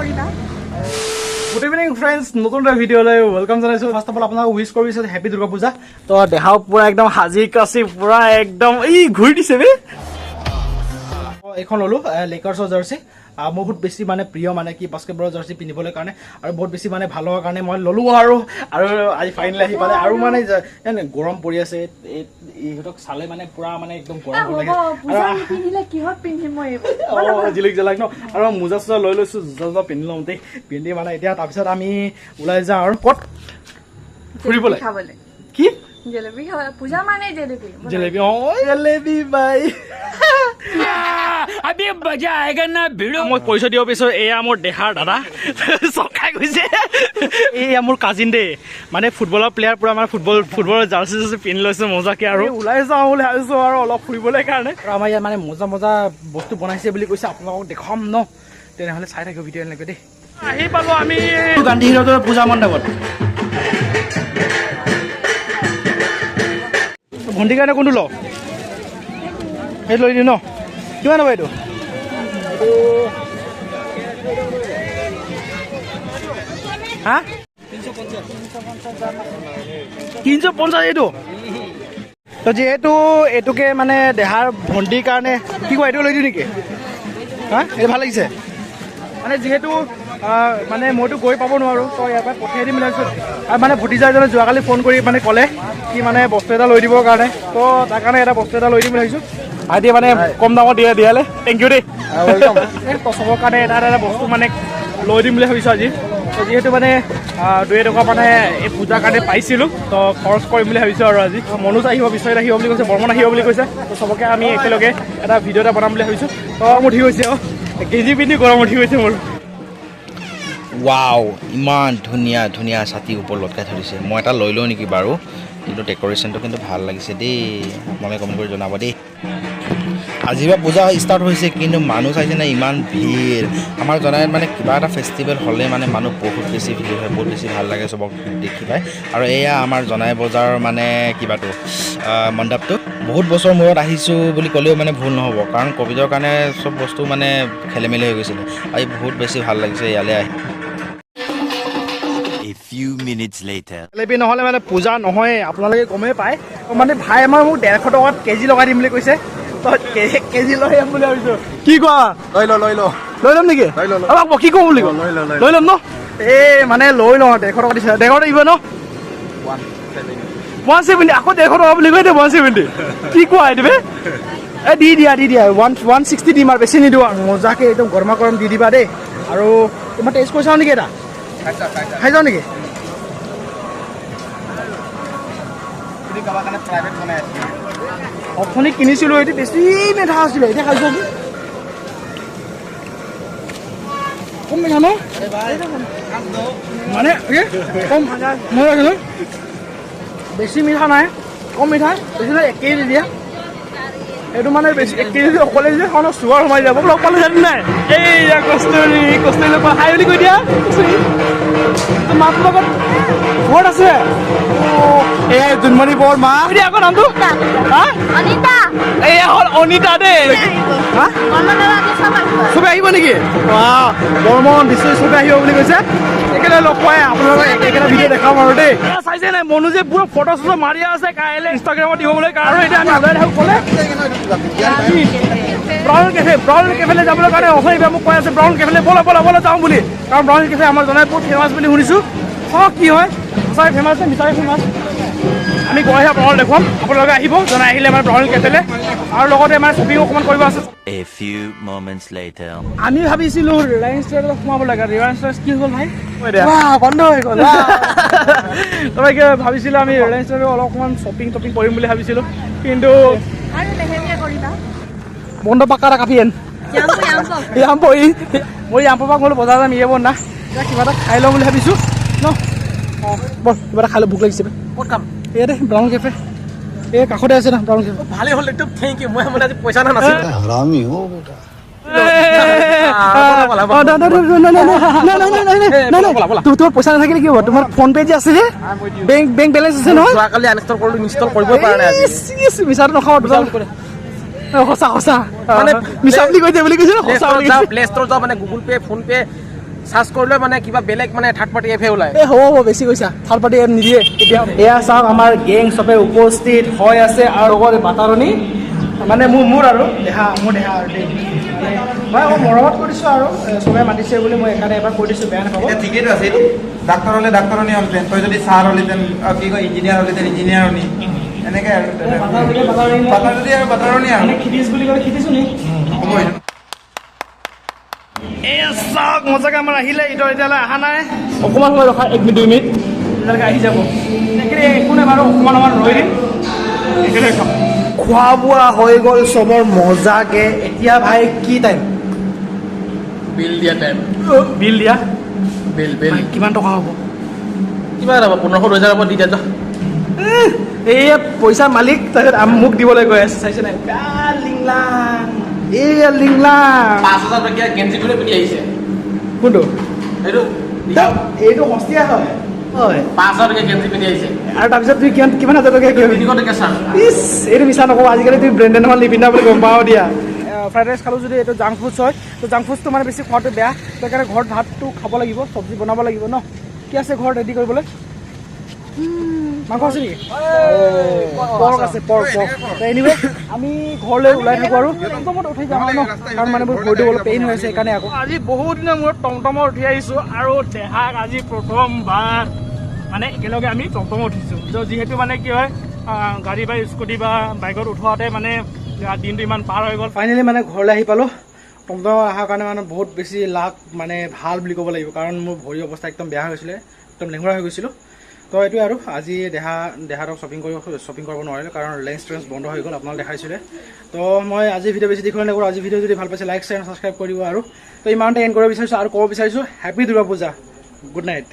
Good evening friends, নতুন এটা ভিডিওলৈ welcome জনাইছো। ফাৰ্স্ট অফ অল আপোনাক উইশ কৰিছো হ্যাপি দুৰ্গা পূজা। তো দেখাও পুৰা একদম হাজি কাছি পুৰা একদম এই ঘূৰি দিছে বে। এখন ললো লেকাৰ্ছৰ জাৰ্সি। মোৰ বহুত বেছি মানে প্ৰিয় মানে কি বাস্কেটবলৰ জাৰ্সি পিন্ধিবলৈ কাৰণে আৰু বহুত বেছি মানে ভাল হোৱাৰ কাৰণে মই ললো আৰু আজি ফাইনালি আহি পালে আৰু মানে গৰম পৰি আছে এইহতক চালে মানে পুৰা মানে একদম গৰম লাগে আৰু পিন্ধিলে কিহত পিন্ধিম মই জিলিক জলাক ন আৰু মোজা চোজা লৈ লৈছো জোজা পিন্ধি লওঁ দেই পিন্ধি মানে এতিয়া তাৰপিছত আমি ওলাই যাওঁ আৰু ক'ত ফুৰিবলৈ কি জেলেবি খাবলৈ পূজা মানে জেলেবি জেলেবি জেলেবি বাই अभी मजा आएगा ना भिड़ो মই পৰিচয় দিব পিছত এয়া মোৰ দেহাৰ দাদা চব খাই গৈছে এয়া মোৰ কাজিন দে মানে ফুটবলৰ প্লেয়াৰ পুৰা আমাৰ ফুটবলৰ জাৰ্চি জাৰ্চি পিন্ধি লৈছে মজাকে আৰু ওলাই যাওঁ বুলি ভাবিছো আৰু অলপ ফুৰিবলৈ কাৰণে আৰু আমাৰ ইয়াত মানে মজা মজা বস্তু বনাইছে বুলি কৈছে আপোনালোকক দেখাম ন তেনেহ'লে চাই থাকিব ভিডিঅ' এনেকৈ দেই আহি পালো আমি গান্ধী হিৰদৰ পূজা মণ্ডপত ভণ্টিৰ কাৰণে কোনটো লওঁ সেইটো লৈ দিওঁ ন কিমান হ'ব এইটো হা 350 এইটো তো যিহেতু এইটোকে মানে দেহাৰ ভণ্টিৰ কাৰণে কি কয় এইটো লৈ দিওঁ নেকি হা এইটো ভাল লাগিছে মানে যিহেতু মানে মইতো গৈ পাব নোৱাৰোঁ তো ইয়াৰ পৰা পঠিয়াই দিম বুলি ভাবিছোঁ আৰু মানে ভতিজাজনে যোৱাকালি ফোন কৰি মানে ক'লে কি মানে বস্তু এটা লৈ দিবৰ কাৰণে তো তাৰ কাৰণে এটা বস্তু এটা লৈ দিম বুলি ভাবিছোঁ আইডিয়া মানে কম দামত দিয়ালে থেংক ইউ দেই তো চবৰ কাৰণে এটা এটা বস্তু মানে লৈ দিম বুলি ভাবিছোঁ আজি তো যিহেতু মানে 2 টকা মানে এই পূজাৰ কাৰণে পাইছিলোঁ তো খৰচ কৰিম বুলি ভাবিছোঁ আৰু আজি মনোজ আহিব বিশ্বজিত আহিব বুলি কৈছে বৰ্মন আহিব বুলি কৈছে তো চবকে আমি একেলগে এটা ভিডিঅ' এটা বনাম বুলি ভাবিছোঁ তো উঠি গৈছে কেজি পিন্ধি গৰম উঠি গৈছে মোৰ ৱাও ইমান ধুনীয়া ধুনীয়া ছাতি ওপৰত লটকাই ধৰিছে মই এটা লৈ লওঁ নেকি বাৰু কিন্তু ডেক'ৰেশ্যনটো কিন্তু ভাল লাগিছে দেই আপোনালোকে কমেণ্ট কৰি জনাব দেই আজিৰ পৰা পূজা ষ্টাৰ্ট হৈছে কিন্তু মানুহ চাইছে নাই ইমান ভিৰ আমাৰ জনাত মানে কিবা এটা ফেষ্টিভেল হ'লে মানে মানুহ বহুত বেছি ভিৰ হয় বহুত বেছি ভাল লাগে চবক দেখি পায় আৰু এয়া আমাৰ জনাই বজাৰৰ মানে কিবাটো মণ্ডপটো বহুত বছৰ মূৰত আহিছোঁ বুলি ক'লেও মানে ভুল নহ'ব কাৰণ ক'ভিডৰ কাৰণে চব বস্তু মানে খেলি মেলি হৈ গৈছিলে আজি বহুত বেছি ভাল লাগিছে ইয়ালৈ আহি few minutes later জেলেবি নহ'লে মানে পূজা নহয় আপোনালোকে গমেই পায় মানে ভাই আমাৰ মোক 150 টকাত কেজি লগাই দিম বুলি কৈছে তো কেজি লৈ আহিম বুলি ভাবিছোঁ কি কোৱা লৈ ল'ম নেকি আমাক কি কওঁ বুলি লৈ ল'ম ন এই মানে লৈ লওঁ 150 টকা দিছে 150 দিব ন 170 আকৌ 150 টকা বুলি কৈ দে 170 কি কোৱা এইটো এই দি দিয়া 160 দিম আৰু বেছি নিদিওঁ আৰু মজাকে একদম গৰমা গৰম দি দিবা দেই আৰু তোমাৰ টেষ্ট কৰি চাওঁ নেকি এটা খাই যাওঁ নেকি অথনি কিনিছিলোঁ এইটো বেছি মিঠা আছিলে এতিয়া খাইছোঁ কম মিঠা ন মানে কম মই বেছি মিঠা নাই কম মিঠা বেছি নাই 1 কেজি দিয়া এইটো মানে বেছি 1 কেজি অকলে যে খাওঁ চুগাৰ সোমাই যাব বোলে অকলে জানি নাই এইয়া কষ্টৰি খাই বুলি কৈ দিয়া মাকৰ লগত ঘৰত আছে এই জোনমণি বৰ মা দিয়া আকৌ নামটো এয়া হ'ল অনিতা দেই চবে আহিব নেকি বৰ্মন বিশ্বজিত চবে আহিব বুলি কৈছে একেলগে লগ পাই আপোনালোকক একেটা ভিডিঅ' দেখাম আৰু দেই চাইছে নাই মনোজে পুৰা ফটো চটো মাৰি আছে কাইলৈ ইনষ্টাগ্ৰামত দিবলৈ আৰু এতিয়া আমি আদায় দেখোঁ ক'লে ব্ৰাউন কেফেলৈ যাবলৈ কাৰণে অথনিবা মোক কৈ আছে ব্ৰাউন কেফেলৈ বলা যাওঁ বুলি কাৰণ ব্ৰাউন কেফে আমাৰ জনাই বহুত ফেমাছ বুলি শুনিছোঁ কি হয় সঁচাই ফেমাছ নে মিছাই ফেমাছ আমি গৈহে ব্ৰাউন দেখুৱাম আপোনালোকে আহিব জনাই আহিলে আমাৰ ব্ৰাউন কেফেলৈ আৰু লগতে আমাৰ শ্বপিং অকণমান কৰিব আছে a few moments later আমি ভাবিছিলোঁ ৰিলায়েন্স ষ্ট'ৰত সোমাব লাগে ৰিলায়েন্স ষ্ট'ৰ কি হ'ল ভাই বন্ধ হৈ গ'ল তবে ভাবিছিলোঁ আমি ৰিলায়েন্স ষ্ট'ৰত অলপমান শ্বপিং কৰিম বুলি ভাবিছিলোঁ কিন্তু বন্ধ পাক্কা এটা কাফি এন মই ইয়াম্পৰ গ'লো বজাৰ যাম ইয়ে না এতিয়া কিবা এটা খাই লওঁ বুলি ভাবিছোঁ ন বল কিবা এটা খাই লওঁ ভোক লাগিছে ক'ত কাম ইয়াতে ব্ৰাউন কেফে এই কাষতে আছে না ব্ৰাউন কেফে ভালেই হ'ল একদম থেংক ইউ মই মানে আজি পইচা নাছিল হাৰামি হ বেটা তোৰ পইচা নাথাকিলে কি হ'ব তোমাৰ ফোন পে' যে আছে যে বেংক বেলেঞ্চ আছে নহয় যোৱাকালি আনইনষ্টল কৰিলোঁ ইনষ্টল কৰিব পৰা নাই মিছাটো নখাওঁ সঁচা মানে মিছা বুলি কৈছে বুলি কৈছে সঁচা প্লে ষ্ট'ৰ যাওঁ মানে Google Pay' PhonePe' search কৰিলে মানে কিবা বেলেগ মানে থাৰ্ড পাৰ্টি এপহে ওলায়। এই হ'ব বেছি কৈছা, থাৰ্ড পাৰ্টি এপ নিদিয়ে এতিয়া। এয়া চাওক আমাৰ গেং চবে উপস্থিত হৈ আছে আৰু লগতে বাটাৰণি মানে মোৰ আৰু মোৰ দেহা আৰু দেই মই মৰমত কৰিছোঁ আৰু চবে মাতিছে বুলি মই সেইকাৰণে এবাৰ কৈ দিছোঁ, বেয়া নাপাব। ঠিকেইতো আছিল, ডাক্তৰ হ'লে ডাক্তৰণি হ'লহেঁতেন, তই যদি ছাৰ হ'লিহেঁতেন, কি কয় ইঞ্জিনিয়াৰ হ'লিহেঁতেন ইঞ্জিনিয়াৰণি, এনেকৈ আৰু বাটাৰ যদি আৰু বাটাৰণি আৰু খিতিছ বুলি ক'লে খিতিছো নি? হ'ব এইটো। এই চাওক মজাকে আমাৰ আহিলে, ইটো এতিয়ালৈ অহা নাই, অকণমান সময় ৰখা 1 মিনিট 2 মিনিট তেতিয়ালৈকে আহি যাব। সেইখিনি একো নাই বাৰু, অকণমান ৰৈ দিম। খোৱা বোৱা হৈ গ'ল চবৰ মজাকে। এতিয়া ভাই কি টাইম? বিল দিয়া টাইম। বিল দিয়া বিল কিমান টকা হ'ব? কিমান হ'ব? 1500 2000 হ'ব, দি দিয়া। এই পইচা মালিক তাৰপিছত মোক দিবলৈ গৈ আছে, চাইছে নাই? লিংলাং এইয়া লিংলাং 5000 টকীয়া গেঞ্জিটোৰে পিন্ধি আহিছে। কোনটো? এইটো এইটো সস্তীয়া হয়। হয় 5000 টকীয়া গেঞ্জি পিন্ধি আহিছে। আৰু তাৰপিছত তুমি কিমান হাজাৰ টকীয়া কিয়? 300 টকীয়া চাৰ্ট। ইছ এইটো মিছা নকওঁ, আজিকালি তুমি ব্ৰেণ্ডেড এখন নিপিন্ধা বুলি গম পাওঁ দিয়া। ফ্ৰাইড ৰাইচ খালোঁ যদি এইটো জাংক ফুডছ হয়, তো জাংক ফুডছটো মানে বেছি খোৱাটো বেয়া, সেইকাৰণে ঘৰত ভাতটো খাব লাগিব, চব্জি বনাব লাগিব ন। কি আছে ঘৰত ৰেডি কৰিবলৈ? মাংস আছে নেকি? পৰ্ক আছে, পৰ্ক। এনিৱে আমি ঘৰলৈ ওলাই থাকোঁ আৰু টমটমত উঠি যাওঁ ন, কাৰণ মানে মোৰ ভৰিটো অলপ পেইন হৈ আছে সেইকাৰণে। আকৌ আজি বহুত দিনৰ মূৰত টমটমত উঠি আহিছোঁ আৰু দেহাক আজি প্ৰথমবাৰ মানে একেলগে আমি টমটমত উঠিছোঁ। যিহেতু মানে কি হয়, গাড়ী বা স্কুটি বা বাইকত উঠোৱাতে মানে দিনটো ইমান পাৰ হৈ গ'ল। ফাইনেলি মানে ঘৰলৈ আহি পালোঁ। টমটমত অহাৰ কাৰণে মানে বহুত বেছি লাভ মানে ভাল বুলি ক'ব লাগিব, কাৰণ মোৰ ভৰিৰ অৱস্থা একদম বেয়া হৈছিলে, একদম লেঙুৰা হৈ গৈছিলোঁ। তো এইটোৱে আৰু আজি দেহাতক শ্বপিং কৰিব নোৱাৰিলোঁ, কাৰণ লেন্স ট্ৰেন্স বন্ধ হৈ গ'ল, আপোনালোকে দেখাইছিলে। তো মই আজি ভিডিঅ' বেছি দীঘল নকৰোঁ। আজি ভিডিঅ' যদি ভাল পাইছে লাইক শ্বেয়াৰ ছাবস্ক্ৰাইব কৰিব আৰু তো ইমানতে এণ্ড কৰিব বিচাৰিছোঁ আৰু ক'ব বিচাৰিছোঁ happy Durga Puja, good night.